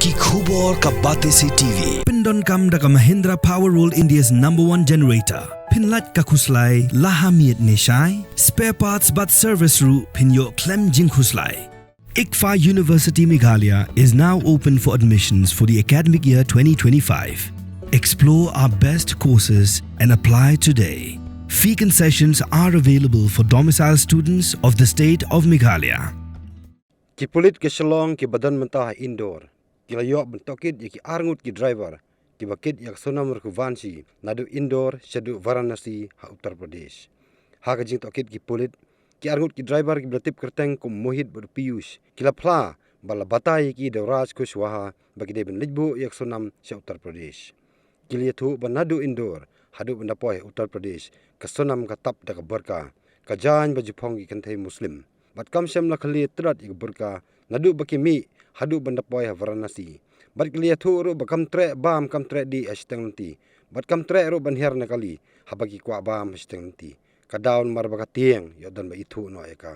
Ki khubor ka bate si TV. Pindon kam da ka Mahindra Powerroll India's #1 generator. Pinlat ka khuslai lahamiet nishai. Spare parts but service ru pinyo klem jing khuslai. ICFA University Meghalaya is now open for admissions for the academic year 2025. Explore our best courses and apply today. Fee concessions are available for domicile students of the state of Meghalaya. Ki pulit ke Shillong ki badan mentah Indore. Ki layok bentokit ki arngut ki driver. Ki bakit yak Sonam ku Varanasi. Naduh Indore, Shaduh Varanasi ha Uttar Pradesh. Ha ka jing tokit ki pulit. Ki arngut ki driver ki belatip kerteng kum mohit berpius. Ki lapla bala batai ki Devraj Kushwaha bagi de ben lijbu yak Sonam sa Uttar Pradesh. Ki Ithuh ban Naduh Indore. Hadu bendapoy Uttar Pradesh. Ka Sonam ka tap da ka berka. Ka jan baju pong ki kantai Muslim. Bat kam sem la khali trat ik burka Naduh bakimi hadu bandapoy Varanasi. Bat kli Ithuh ro bakam Treh bam kam Treh di asteng nanti. Bat kam Treh ro banher na kali habagi kwa bam asteng nanti. Kadaun mar bakatieng yodan ba Ithuh no eka.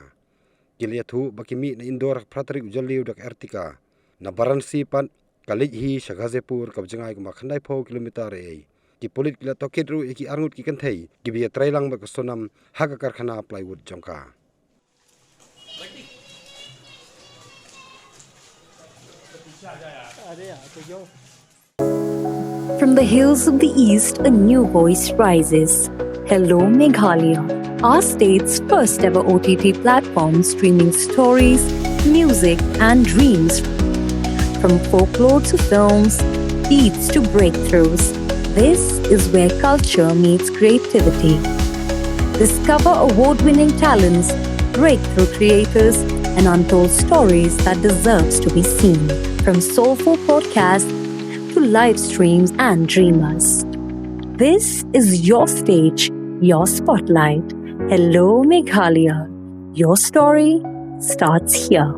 Kli Ithuh bakimi na Indore pratri ujaliu dak ertika. Na Varanasi pan kalij hi Shagazepur kabjangai kuma khandai pho kilometer Eiei. Ki polit kila tokit ru iki arngut ki kanthei ki biya trailang ba Sonam haga karkhana plywood jongka. From the hills of the east, a new voice rises. Hello Meghalaya, our state's first ever OTT platform streaming stories, music and dreams. From folklore to films, beats to breakthroughs, this is where culture meets creativity. Discover award-winning talents, breakthrough creators, and untold stories that deserves to be seen. From soulful podcasts to live streams and dreamers. This is your stage, your spotlight. Hello Meghalaya. Your story starts here.